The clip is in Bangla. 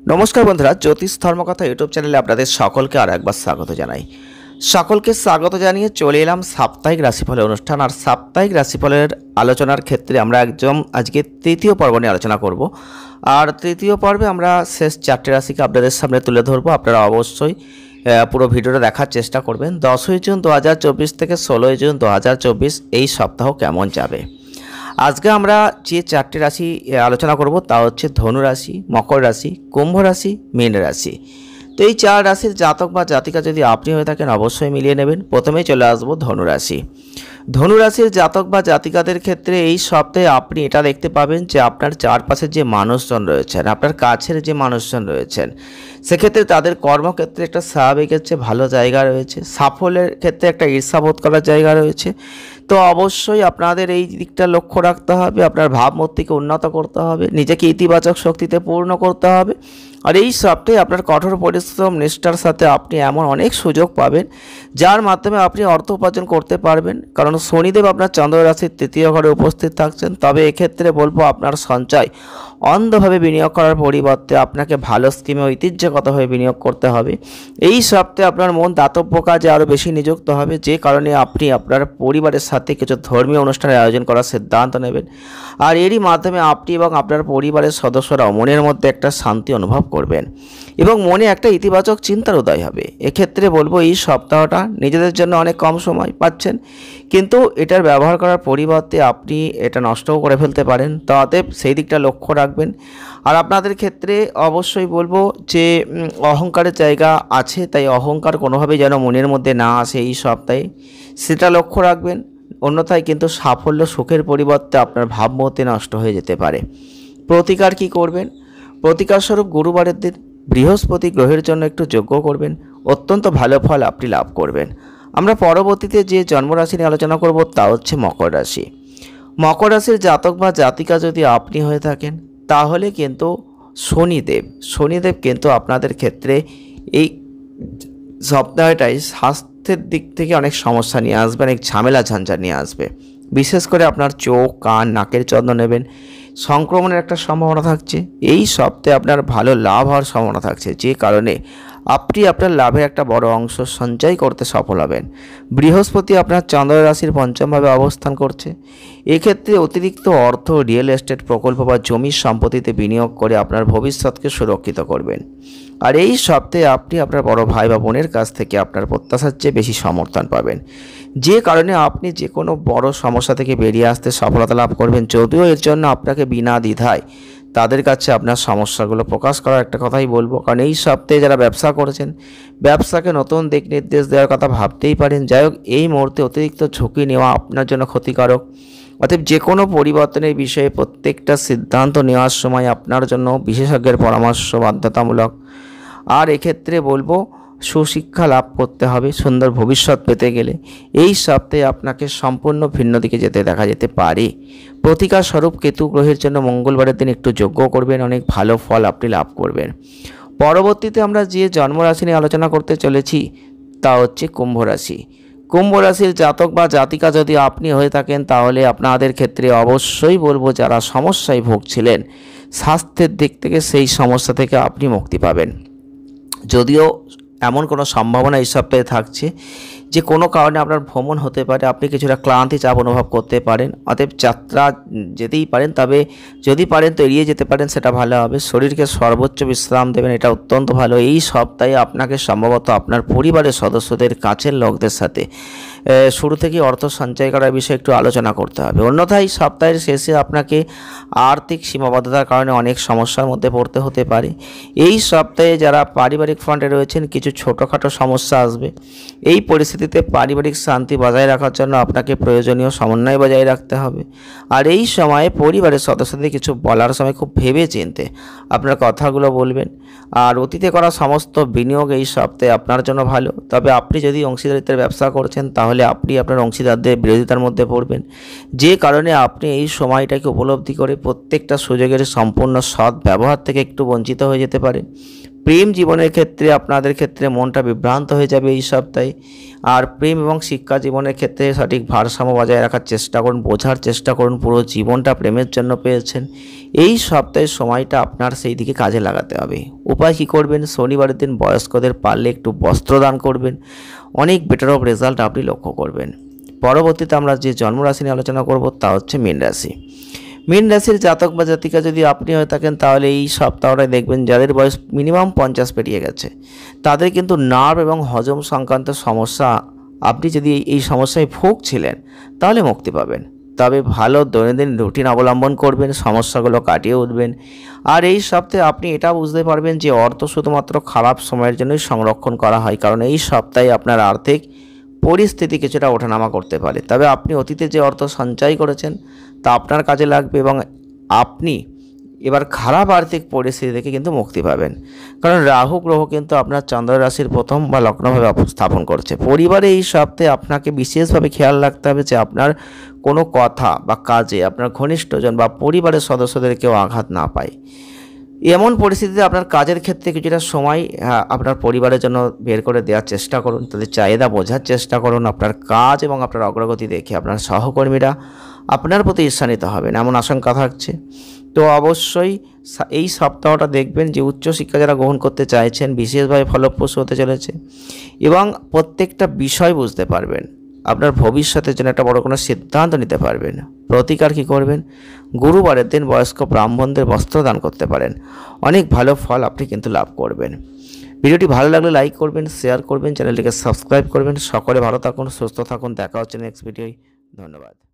নমস্কার বন্ধুরা, জ্যোতিষ ধর্মকথা ইউটিউব চ্যানেলে আপনাদের সকলকে আর একবার স্বাগত জানাই। সকলকে স্বাগত জানিয়ে চলে এলাম সাপ্তাহিক রাশিফলের অনুষ্ঠান। আর সাপ্তাহিক রাশিফলের আলোচনার ক্ষেত্রে আমরা আজকে তৃতীয় পর্ব নিয়ে আলোচনা করব। আর তৃতীয় পর্বে আমরা শেষ 4টে রাশিকে আপনাদের সামনে তুলে ধরবো। আপনারা অবশ্যই পুরো ভিডিওটা দেখার চেষ্টা করবেন। 10ই জুন 2024 থেকে 16ই জুন 2024 এই সপ্তাহ কেমন যাবে। আজকে আমরা যে 4টে রাশি আলোচনা করব তা হচ্ছে ধনু রাশি, মকর রাশি, কুম্ভ রাশি, মীন রাশি। তো এই 4 রাশির জাতক বা জাতিকা যদি আপনি হয়ে থাকেন অবশ্যই মিলিয়ে নেবেন। প্রথমেই চলে আসবো ধনু রাশি। ধনু রাশির জাতক বা জাতিকাদের ক্ষেত্রে এই সপ্তাহে আপনি এটা দেখতে পাবেন যে আপনার চারপাশে যে মানুষজন রয়েছেন, আপনার কাছের যে মানুষজন রয়েছেন, সেক্ষেত্রে তাদের কর্মক্ষেত্রে একটা স্বাভাবিকের চেয়ে ভালো জায়গা রয়েছে। সাফল্যের ক্ষেত্রে একটা ঈর্ষাবোধ করার জায়গা রয়েছে। তো অবশ্যই আপনাদের এই দিকটা লক্ষ্য রাখতে হবে। আপনার ভাবমূর্তিকে উন্নত করতে হবে, নিজেকে ইতিবাচক শক্তিতে পূর্ণ করতে হবে। আর এই সপ্তাহে আপনার কঠোর পরিশ্রম নিষ্ঠার সাথে আপনি এমন অনেক সুযোগ পাবেন যার মাধ্যমে আপনি অর্থ উপার্জন করতে পারবেন। কারণ শনিদেব আপনার চন্দ্র রাশির 3য় ঘরে উপস্থিত থাকছেন। তবে এক্ষেত্রে বলবো আপনার সঞ্চয় অন্ধভাবে বিনিয়োগ করার পরিবর্তে আপনাকে ভালো স্কিমে ঐতিহ্যগতভাবে বিনিয়োগ করতে হবে। এই সপ্তাহে আপনার মন দাতব্য কাজে আরও বেশি নিযুক্ত হবে, যে কারণে আপনি আপনার পরিবারের সাথে কিছু ধর্মীয় অনুষ্ঠানের আয়োজন করার সিদ্ধান্ত নেবেন। আর এরই মাধ্যমে আপনি এবং আপনার পরিবারের সদস্যরাও মনের মধ্যে একটা শান্তি অনুভব করবেন এবং মনে একটা ইতিবাচক চিন্তার উদয় হবে। এক্ষেত্রে বলবো এই সপ্তাহটা নিজেদের জন্য অনেক কম সময় পাচ্ছেন, কিন্তু এটার ব্যবহার করার পরিবর্তে আপনি এটা নষ্টও করে ফেলতে পারেন। তো অতএব সেই দিকটা লক্ষ্য রাখবেন। আর আপনাদের ক্ষেত্রে অবশ্যই বলবো যে অহংকারের জায়গা আছে, তাই অহংকার কোনোভাবেই যেন মনের মধ্যে না আসে এই সপ্তাহে, সেটা লক্ষ্য রাখবেন। অন্যথায় কিন্তু সাফল্য সুখের পরিবর্তে আপনার ভাবমূর্তি নষ্ট হয়ে যেতে পারে। প্রতিকার কি করবেন? প্রতিকার স্বরূপ গুরুবারের দিন বৃহস্পতি গ্রহের জন্য একটু যজ্ঞ করবেন, অত্যন্ত ভালো ফল আপনি লাভ করবেন। আমরা পরবর্তীতে যে জন্মরাশি নিয়ে আলোচনা করব তা হচ্ছে মকর রাশি। মকর রাশির জাতক বা জাতিকা যদি আপনি হয়ে থাকেন তাহলে কিন্তু শনিদেব কিন্তু আপনাদের ক্ষেত্রে এই সপ্তাহটাই স্বাস্থ্যের দিক থেকে অনেক সমস্যা নিয়ে আসবে, অনেক ঝামেলা ঝঞ্ঝাট নিয়ে আসবে। বিশেষ করে আপনার চোখ, কান, নাকের যত্ন নেবেন। সংক্রমণের একটা সম্ভাবনা থাকছে। এই সপ্তাহে আপনার ভালো লাভ হওয়ার সম্ভাবনা থাকছে, যে কারণে আপনি আপনার লাভের একটা বড় অংশ সঞ্চয় করতে সফল হবেন। বৃহস্পতি আপনার চন্দ্র রাশির 5মভাবে অবস্থান করছে। এক্ষেত্রে অতিরিক্ত অর্থ রিয়েল এস্টেট প্রকল্প বা জমির সম্পত্তিতে বিনিয়োগ করে আপনার ভবিষ্যৎকে সুরক্ষিত করবেন। আর এই সপ্তাহে আপনি আপনার বড় ভাই বা বোনের কাছ থেকে আপনার প্রত্যাশার চেয়ে বেশি সমর্থন পাবেন, যে কারণে আপনি যে কোনো বড় সমস্যা থেকে বেরিয়ে আসতে সফলতা লাভ করবেন। যদিও এর জন্য আপনাকে বিনা দ্বিধায় তাদের কাছে আপনার সমস্যাগুলো প্রকাশ করার একটা কথাই বলবো। কারণ এই সপ্তাহে যারা ব্যবসা করেছেন, ব্যবসাকে নতুন দিক নির্দেশ দেওয়ার কথা ভাবতেই পারেন। যাই হোক, এই মুহূর্তে অতিরিক্ত ঝুঁকি নেওয়া আপনার জন্য ক্ষতিকারক। অতএব যে কোনো পরিবর্তনের বিষয়ে প্রত্যেকটা সিদ্ধান্ত নেওয়ার সময় আপনার জন্য বিশেষজ্ঞের পরামর্শ বাধ্যতামূলক। আর এক্ষেত্রে বলবো সুশিক্ষা লাভ করতে হবে সুন্দর ভবিষ্যৎ পেতে গেলে। এই সপ্তাহে আপনাকে সম্পূর্ণ ভিন্ন দিকে দেখা যেতে পারে। প্রতিকার স্বরূপ কেতু গ্রহের জন্য মঙ্গলবারের দিন একটু যজ্ঞ করবেন, অনেক ভালো ফল আপনি লাভ করবেন। পরবর্তীতে আমরা যে জন্মরাশি নিয়ে আলোচনা করতে চলেছি তা হচ্ছে কুম্ভ রাশি। কুম্ভ রাশির জাতক বা জাতিকা যদি আপনি হয়ে থাকেন তাহলে আপনাদের ক্ষেত্রে অবশ্যই বলবো যারা সমস্যায় ভুগছিলেন স্বাস্থ্যের দিক থেকে, সেই সমস্যা থেকে আপনি মুক্তি পাবেন। যদিও এমন কোনো সম্ভাবনা এই সপ্তাহে থাকছে যে কোনো কারণে আপনার ভ্রমণ হতে পারে, আপনি কিছুটা ক্লান্তি চাপ অনুভব করতে পারেন। অতএব যাত্রা যেতেই পারেন, তবে যদি পারেন তো এড়িয়ে যেতে পারেন, সেটা ভালো হবে। শরীরকে সর্বোচ্চ বিশ্রাম দেবেন, এটা অত্যন্ত ভালো। এই সপ্তাহে আপনাকে সম্ভবত আপনার পরিবারের সদস্যদের কাছের লোকদের সাথে শুরু থেকে অর্থ সঞ্চয় করার বিষয়ে একটু আলোচনা করতে হবে। অন্যথায় সপ্তাহের শেষে আপনাকে আর্থিক সীমাবদ্ধতার কারণে অনেক সমস্যার মধ্যে পড়তে হতে পারে। এই সপ্তাহে যারা পারিবারিক ফ্রন্টে রয়েছেন কিছু ছোটোখাটো সমস্যা আসবে। এই পরিস্থিতিতে পারিবারিক শান্তি বজায় রাখার জন্য আপনাকে প্রয়োজনীয় সমন্বয় বজায় রাখতে হবে। আর এই সময়ে পরিবারের সদস্যদের কিছু বলার সময় খুব ভেবে চিনতে আপনার কথাগুলো বলবেন। আর অতীতে করা সমস্ত বিনিয়োগ এই সপ্তাহে আপনার জন্য ভালো। তবে আপনি যদি অংশীদারিত্বের ব্যবসা করছেন তাহলে আপনি আপনার অংশীদারদের বিরোধিতার মধ্যে পড়বেন, যে কারণে আপনি এই সময়টাকে উপলব্ধি করে প্রত্যেকটা সুযোগের সম্পূর্ণ সৎ ব্যবহার থেকে একটু বঞ্চিত হয়ে যেতে পারেন। প্রেম জীবনের ক্ষেত্রে আপনাদের ক্ষেত্রে মনটা বিভ্রান্ত হয়ে যাবে এই সপ্তাহে। আর প্রেম এবং শিক্ষা জীবনের ক্ষেত্রে সঠিক ভারসাম্য বজায় রাখার চেষ্টা করুন, বোঝার চেষ্টা করুন পুরো জীবনটা প্রেমের জন্য পেয়েছেন। এই সপ্তাহের সময়টা আপনার সেই দিকে কাজে লাগাতে হবে। উপায় কী করবেন? শনিবারের দিন বয়স্কদের পারলে একটু বস্ত্রদান করবেন, অনেক বেটার অফ রেজাল্ট আপনি লক্ষ্য করবেন। পরবর্তীতে আমরা যে জন্মরাশি নিয়ে আলোচনা করব তা হচ্ছে মীন রাশি। মীন রাশির জাতক বা জাতিকা যদি আপনি হয়ে থাকেন, তাহলে এই সপ্তাহটায় দেখবেন যাদের বয়স মিনিমাম 50 পেরিয়ে গেছে তাদের কিন্তু নার্ভ এবং হজম সংক্রান্ত সমস্যা, আপনি যদি এই সমস্যায় ভুগছিলেন তাহলে মুক্তি পাবেন। তবে ভালো দৈনন্দিন রুটিন অবলম্বন করবেন, সমস্যাগুলো কাটিয়ে উঠবেন। আর এই সপ্তাহে আপনি এটা বুঝতে পারবেন যে অর্থ শুধুমাত্র খারাপ সময়ের জন্যই সংরক্ষণ করা হয়, কারণ এই সপ্তাহে আপনার আর্থিক পরিস্থিতি কিছুটা ওঠানামা করতে পারে। তবে আপনি অতীতে যে অর্থ সঞ্চয় করেছেন তা আপনার কাজে লাগবে এবং আপনি এবার খারাপ আর্থিক পরিস্থিতি থেকে কিন্তু মুক্তি পাবেন। কারণ রাহু গ্রহ কিন্তু আপনার চন্দ্র রাশির প্রথম বা লগ্নভাবে স্থাপন করছে। পরিবারে এই সপ্তাহে আপনাকে বিশেষভাবে খেয়াল রাখতে হবে যে আপনার কোনো কথা বা কাজে আপনার ঘনিষ্ঠজন বা পরিবারের সদস্যদের কেউ আঘাত না পায়। এমন পরিস্থিতিতে আপনার কাজের ক্ষেত্রে কিছুটা সময় আপনার পরিবারের জন্য বের করে দেওয়ার চেষ্টা করুন, তাদের চাহিদা বোঝার চেষ্টা করুন। আপনার কাজ এবং আপনার অগ্রগতি দেখে আপনার সহকর্মীরা আপনার প্রতি ঈর্ষান্বিত হবেন, এমন আশঙ্কা থাকছে। তো অবশ্যই এই সপ্তাহটা দেখবেন যে উচ্চশিক্ষা যারা গ্রহণ করতে চাইছেন বিশেষভাবে ফলপ্রসূ হতে চলেছে এবং প্রত্যেকটা বিষয় বুঝতে পারবেন। আপনার ভবিষ্যতের জন্য একটা বড় কোনো সিদ্ধান্ত নিতে পারবেন। প্রতিকার কী করবেন? গুরুবারের দিন বয়স্ক ব্রাহ্মণদের বস্ত্র দান করতে পারেন, অনেক ভালো ফল আপনি কিন্তু লাভ করবেন। ভিডিওটি ভালো লাগলে লাইক করবেন, শেয়ার করবেন, চ্যানেলটিকে সাবস্ক্রাইব করবেন। সকলে ভালো থাকুন, সুস্থ থাকুন, দেখা হচ্ছে নেক্সট ভিডিওয়। ধন্যবাদ।